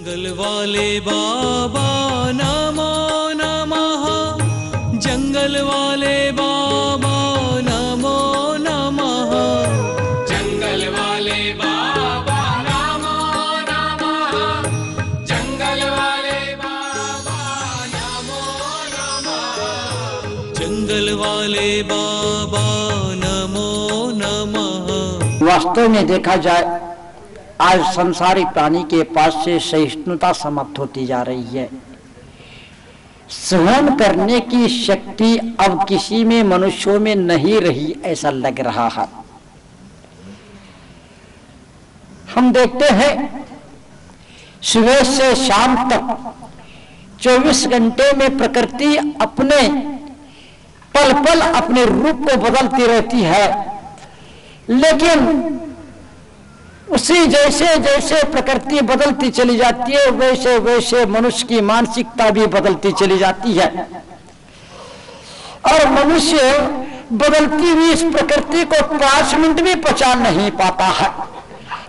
जंगल वाले बाबा नमो नमः, जंगल वाले बाबा नमो नमः, जंगल वाले बाबा नमो नमः, जंगल वाले बाबा नमो नमः, जंगल वाले बाबा नमो नमः। वास्तव में देखा जाए आज संसारिक प्राणी के पास से सहिष्णुता समाप्त होती जा रही है। सहन करने की शक्ति अब किसी में मनुष्यों में नहीं रही ऐसा लग रहा है। हम देखते हैं सुबह से शाम तक 24 घंटे में प्रकृति अपने पल पल अपने रूप को बदलती रहती है, लेकिन उसी जैसे जैसे प्रकृति बदलती चली जाती है वैसे वैसे मनुष्य की मानसिकता भी बदलती चली जाती है और मनुष्य बदलती हुई इस प्रकृति को 5 मिनट भी पहचान नहीं पाता है।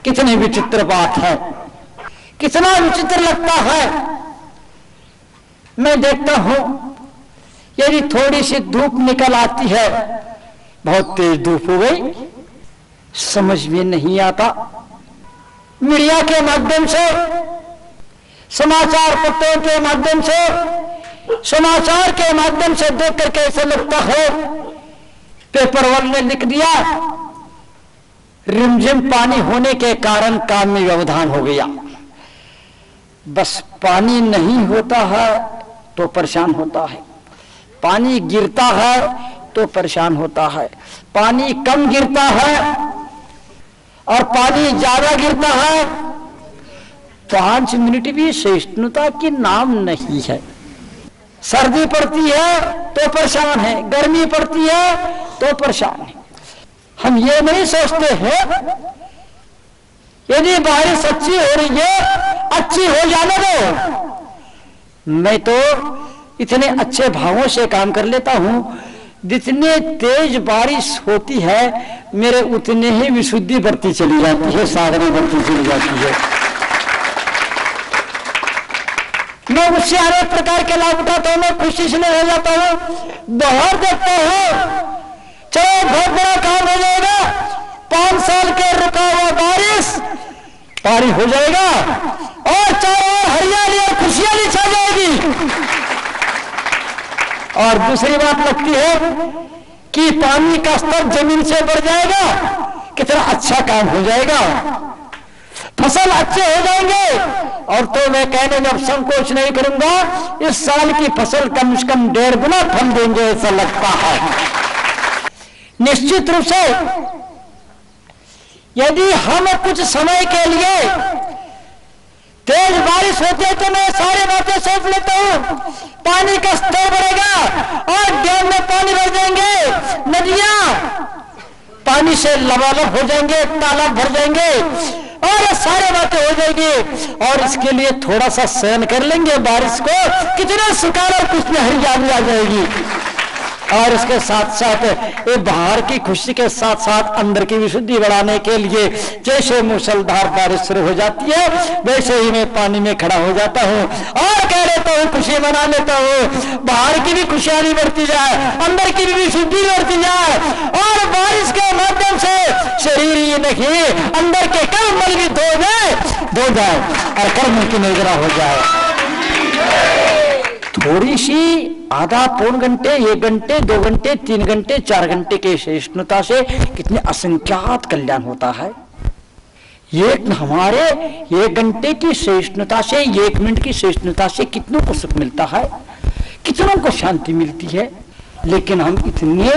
कितनी विचित्र बात है, कितना विचित्र लगता है। मैं देखता हूं यदि थोड़ी सी धूप निकल आती है, बहुत तेज धूप हो गई, समझ में नहीं आता। मीडिया के माध्यम से, समाचार पत्रों के माध्यम से, समाचार के माध्यम से देख करके ऐसा लगता है पेपर वाले ने लिख दिया रिमझिम पानी होने के कारण काम में व्यवधान हो गया। बस पानी नहीं होता है तो परेशान होता है, पानी गिरता है तो परेशान होता है, पानी कम गिरता है और पानी ज्यादा गिरता है 5 मिनट भी सहिष्णुता की नाम नहीं है। सर्दी पड़ती है तो परेशान है, गर्मी पड़ती है तो परेशान है। हम ये नहीं सोचते हैं यदि बारिश अच्छी हो रही है अच्छी हो जाने दो। मैं तो इतने अच्छे भावों से काम कर लेता हूं, जितने तेज बारिश होती है मेरे उतने ही विशुद्धि बढ़ती चली जाती है, साधना बढ़ती चली जाती है। मैं उससे अनेक प्रकार के लाभ उठाता हूं, मैं खुशी से हो जाता हूं। बाहर देखता हूं चलो बहुत बड़ा काम हो जाएगा, 5 साल के रुका हुआ बारिश पानी हो जाएगा और चारों हरियाली और खुशियाली छा जाएगी। और दूसरी बात लगती है कि पानी का स्तर जमीन से बढ़ जाएगा, कितना अच्छा काम हो जाएगा, फसल अच्छे हो जाएंगे। और तो मैं कहने में अब संकोच नहीं करूंगा, इस साल की फसल कम से कम 1.5 गुना फल देंगे ऐसा लगता है। निश्चित रूप से यदि हम कुछ समय के लिए तेज बारिश होती है तो मैं सारी बातें सोच लेता हूं, पानी का स्तर बढ़ेगा और डैम में पानी भर जाएंगे, नदियां पानी से लबालब हो जाएंगे, तालाब भर जाएंगे और ये सारी बातें हो जाएगी। और इसके लिए थोड़ा सा सहन कर लेंगे बारिश को, कितना सुखार और कुछ हरियाली आ जाएगी। और इसके साथ साथ ये बाहर की खुशी के साथ साथ अंदर की विशुद्धि बढ़ाने के लिए जैसे मूसलधार बारिश शुरू हो जाती है वैसे ही मैं पानी में खड़ा हो जाता हूँ और कह लेता हूँ, खुशी मना लेता हूँ, बाहर की भी खुशहाली बढ़ती जाए, अंदर की भी विशुद्धि बढ़ती जाए और बारिश के माध्यम से शरीर ही नहीं अंदर के कर्म मल भी धो जाए और कर्म की निगरानी हो जाए। थोड़ी सी आधा पौन घंटे, 1 घंटे, 2 घंटे, 3 घंटे, 4 घंटे की सहिष्णुता से कितने असंख्यात कल्याण होता है। ये हमारे 1 घंटे की सहिष्णुता से, 1 मिनट की सहिष्णुता से कितनों को सुख मिलता है, कितनों को शांति मिलती है। लेकिन हम इतने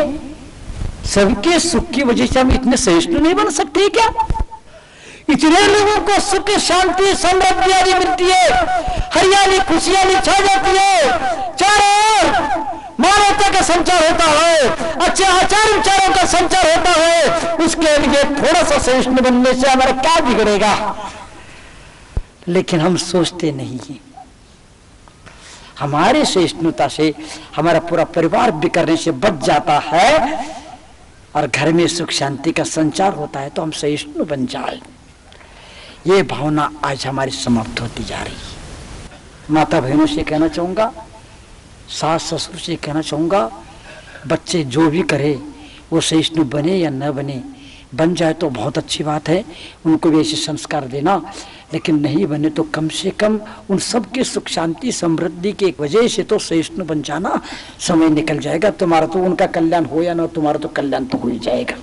सबके सुख की वजह से हम इतने सहिष्णु नहीं बन सकते क्या? इतने लोगों को सुख, शांति, समृद्धि आदि मिलती है, हरियाली खुशियाली छा जाती है, चारों ओर मानवता का संचार होता है, अच्छे आचार विचारों का संचार होता है। उसके लिए थोड़ा सा सहिष्णु बनने से हमारा क्या बिगड़ेगा? लेकिन हम सोचते नहीं हैं। हमारे सहिष्णुता से हमारा पूरा परिवार बिखरने से बच जाता है और घर में सुख शांति का संचार होता है तो हम सहिष्णु बन जाए। ये भावना आज हमारी समाप्त होती जा रही है। माता बहनों से कहना चाहूंगा, सास ससुर से कहना चाहूंगा, बच्चे जो भी करे वो सहिष्णु बने या न बने, बन जाए तो बहुत अच्छी बात है, उनको भी ऐसे संस्कार देना, लेकिन नहीं बने तो कम से कम उन सब के सुख शांति समृद्धि के वजह से तो सहिष्णु बन जाना। समय निकल जाएगा, तुम्हारा तो उनका कल्याण हो या ना, तुम्हारा तो कल्याण तो हो ही जाएगा।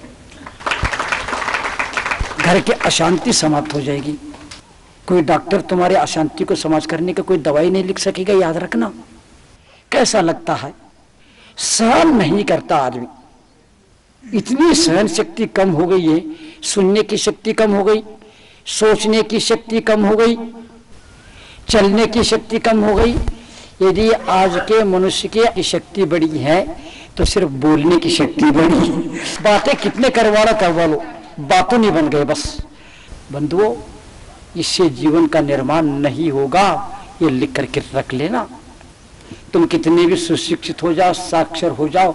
घर की अशांति समाप्त हो जाएगी। कोई डॉक्टर तुम्हारे अशांति को समाप्त करने का कोई दवाई नहीं लिख सकेगा, याद रखना। कैसा लगता है, सहन नहीं करता आदमी, इतनी सहन शक्ति कम हो गई है, सुनने की शक्ति कम हो गई, सोचने की शक्ति कम हो गई, चलने की शक्ति कम हो गई। यदि आज के मनुष्य की शक्ति बड़ी है तो सिर्फ बोलने की शक्ति बड़ी। बातें कितने करवा लो, बातों नहीं बन गए बस। बंधुओं, इससे जीवन का निर्माण नहीं होगा, ये लिख करके रख लेना। तुम कितने भी सुशिक्षित हो जाओ, साक्षर हो जाओ,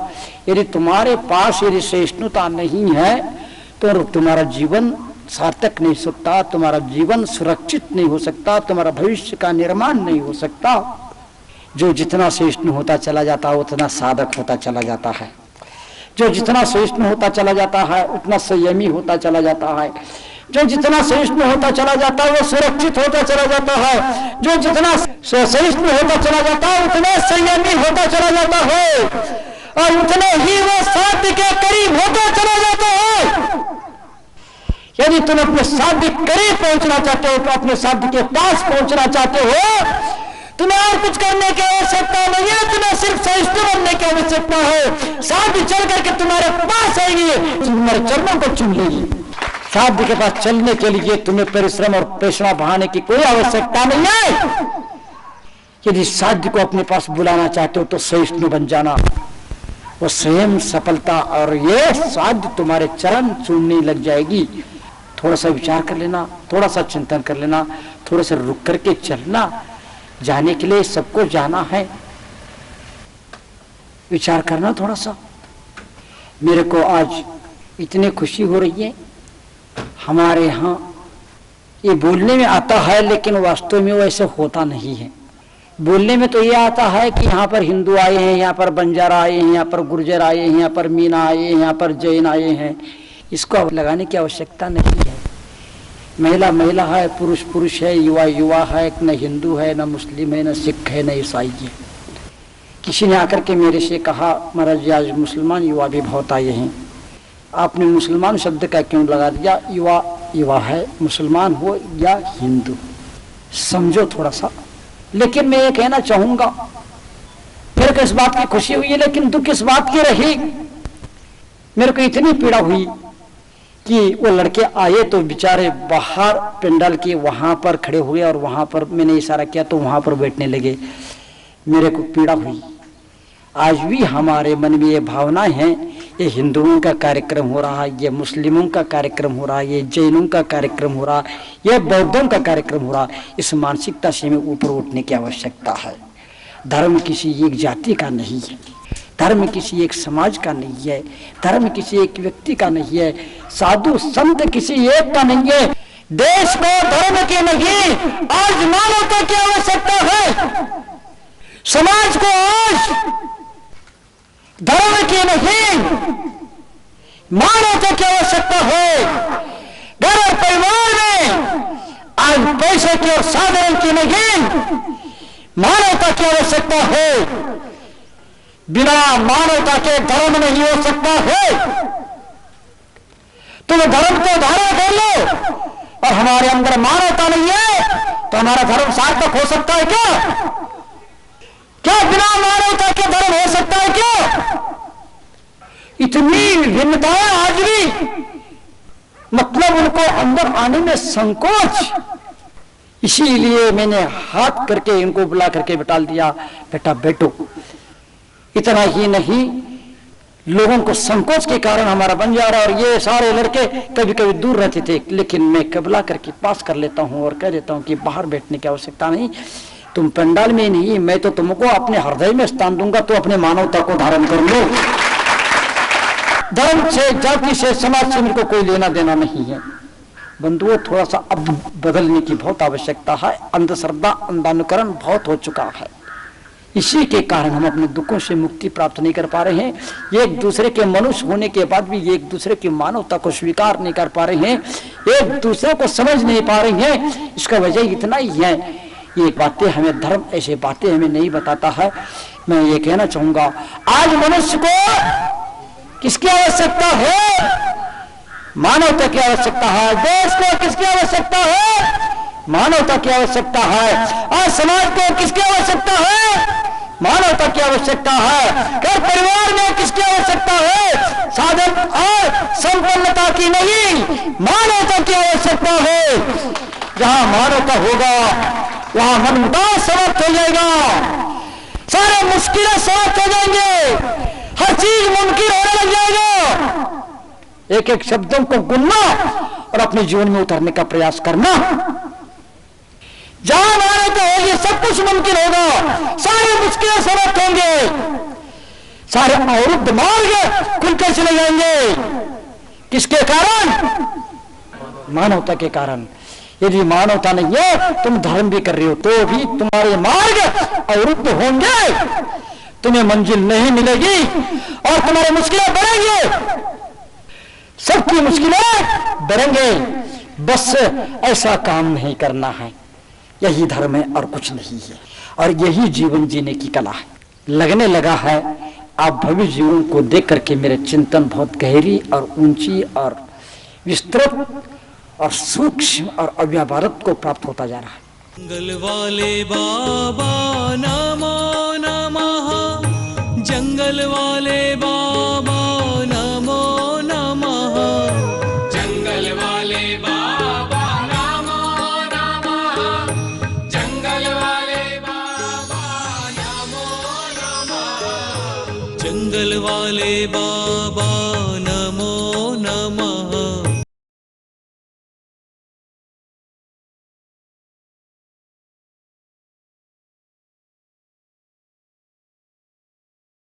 यदि तुम्हारे पास यदि सहिष्णुता नहीं है तो तुम्हारा जीवन सार्थक नहीं हो सकता, तुम्हारा जीवन सुरक्षित नहीं हो सकता, तुम्हारा भविष्य का निर्माण नहीं हो सकता। जो जितना सहिष्णु होता चला जाता है उतना साधक होता चला जाता है, जो जितना सहिष्णु होता चला जाता है उतना संयमी होता चला जाता है, जो जितना सहिष्णु होता चला जाता है वो सुरक्षित होता चला जाता है, जो जितना सहिष्णु होता चला जाता है उतना संयमी होता चला जाता है, और उतने ही वो साध्य के करीब होता चला जाता है। यदि तुम अपने साध्य करीब पहुंचना चाहते हो, तो अपने साध्य के पास पहुंचना चाहते हो, तुम्हें और कुछ करने की आवश्यकता नहीं है, तुम्हें सिर्फ सहिष्णु बनने की आवश्यकता है। साध्य चल करके तुम्हारे पास आएगी, तुम्हारे चरणों को चुन लेगी। साध्य के पास चलने के लिए तुम्हें परिश्रम और पेशवा बढ़ाने की कोई आवश्यकता नहीं है। यदि साध्य को अपने पास बुलाना चाहते हो तो सहिष्णु बन जाना, वो स्वयं सफलता और ये साध्य तुम्हारे चरण चूमने लग जाएगी। थोड़ा सा विचार कर लेना, थोड़ा सा चिंतन कर लेना, थोड़ा सा रुक करके चलना। जाने के लिए सबको जाना है, विचार करना थोड़ा सा। मेरे को आज इतनी खुशी हो रही है, हमारे यहाँ ये बोलने में आता है लेकिन वास्तव में वो ऐसे होता नहीं है। बोलने में तो ये आता है कि यहाँ पर हिंदू आए हैं, यहाँ पर बंजारा आए हैं, यहाँ पर गुर्जर आए हैं, यहाँ पर मीना आए हैं, यहाँ पर जैन आए हैं। इसको लगाने की आवश्यकता नहीं है। महिला महिला है, पुरुष पुरुष है, युवा युवा है, न हिंदू है, न मुस्लिम है, न सिख है, न ईसाई है। किसी ने आकर के मेरे से कहा, महाराज जी आज मुसलमान युवा भी बहुत आए हैं, आपने मुसलमान शब्द का क्यों लगा दिया? युवा युवा है, मुसलमान हो या हिंदू, समझो थोड़ा सा। लेकिन मैं ये कहना चाहूंगा, मेरे को इस बात की खुशी हुई है, लेकिन दुख इस बात की रही, मेरे को इतनी पीड़ा हुई कि वो लड़के आए तो बेचारे बाहर पंडाल के वहां पर खड़े हुए और वहां पर मैंने इशारा किया तो वहां पर बैठने लगे। मेरे को पीड़ा हुई। आज भी हमारे मन में ये भावनाएं हैं, ये हिंदुओं का कार्यक्रम हो रहा है, ये मुस्लिमों का कार्यक्रम हो रहा है, ये जैनों का कार्यक्रम हो रहा है, ये बौद्धों का कार्यक्रम हो रहा है। इस मानसिकता से हमें ऊपर उठने की आवश्यकता है। धर्म किसी एक जाति का नहीं है, धर्म किसी एक समाज का नहीं है, धर्म किसी एक व्यक्ति का नहीं है, साधु संत किसी एक का नहीं है। देश को धर्म की नहीं, आज मानवता की आवश्यकता है। समाज को आज धर्म की नहीं, मानवता की आवश्यकता है। घर और परिवार में आज पैसे की और साधन की नहीं, मानवता की आवश्यकता है। बिना मानवता के धर्म नहीं हो सकता है। तुम धर्म को धारण कर लो और हमारे अंदर मानवता नहीं है तो हमारा धर्म सार्थक हो सकता है क्या? क्या बिना मानवता के धर्म हो सकता है क्या? इतनी विभिन्नताएं आज भी, मतलब उनको अंदर आने में संकोच। इसीलिए मैंने हाथ करके इनको बुला करके बिठा दिया, बेटा बैठो। इतना ही नहीं, लोगों को संकोच के कारण हमारा बंजारा और ये सारे लड़के कभी कभी दूर रहते थे, लेकिन मैं कबला करके पास कर लेता हूं और कह देता हूं कि बाहर बैठने की आवश्यकता नहीं, तुम पंडाल में नहीं, मैं तो तुमको अपने हृदय में स्थान दूंगा, तो अपने मानवता को धारण कर लो। धर्म से, जाति से, समाज से मेरे को कोई लेना देना नहीं है। बंधुओं, थोड़ा सा अब बदलने की बहुत आवश्यकता है। अंधश्रद्धा, अंधानुकरण बहुत हो चुका है। इसी के कारण हम अपने दुखों से मुक्ति प्राप्त नहीं कर पा रहे हैं। एक दूसरे के मनुष्य होने के बाद भी एक दूसरे की मानवता को स्वीकार नहीं कर पा रहे हैं, एक दूसरे को समझ नहीं पा रहे हैं। इसका वजह इतना ही है, ये बातें हमें, धर्म ऐसे बातें हमें नहीं बताता है। मैं ये कहना चाहूंगा, आज मनुष्य को किसकी आवश्यकता है? मानवता की आवश्यकता है। देश को किसकी आवश्यकता है? मानवता की आवश्यकता है। और समाज को किसकी आवश्यकता है? मानवता की आवश्यकता है। घर परिवार में किसकी आवश्यकता है? साधन और संपन्नता की नहीं, मानवता की आवश्यकता है। जहां मानवता होगा वहां मनमुटाव समाप्त हो जाएगा, सारे मुश्किलें समाप्त हो जाएंगे, हर चीज मुमकिन होने लग जाएगा। एक एक शब्दों को गुनना और अपने जीवन में उतारने का प्रयास करना। जहां मानवता होगी सब कुछ मुमकिन होगा, सारी मुश्किलें समाप्त होंगे, सारे अवरुद्ध मार्ग खुलकर चले जाएंगे। किसके कारण? मानवता के कारण। यदि मानवता नहीं है, तुम धर्म भी कर रहे हो तो भी तुम्हारे मार्ग अवरुद्ध होंगे, तुम्हें मंजिल नहीं मिलेगी और तुम्हारी मुश्किलें बढ़ेंगी, सबकी मुश्किलें बढ़ेंगे। बस ऐसा काम नहीं करना है, यही धर्म है और कुछ नहीं है, और यही जीवन जीने की कला है। लगने लगा है आप भविष्य जीवन को देख करके मेरे चिंतन बहुत गहरी और ऊंची और विस्तृत और सूक्ष्म और अव्यावहारत को प्राप्त होता जा रहा है। जंगल वाले बाबा नमो नमः, जंगल वाले बाबा नमो नमः, जंगल वाले बाबा नमो नमः, जंगल वाले बाबा नमो नमः, जंगल वाले बाबा नमो नमः।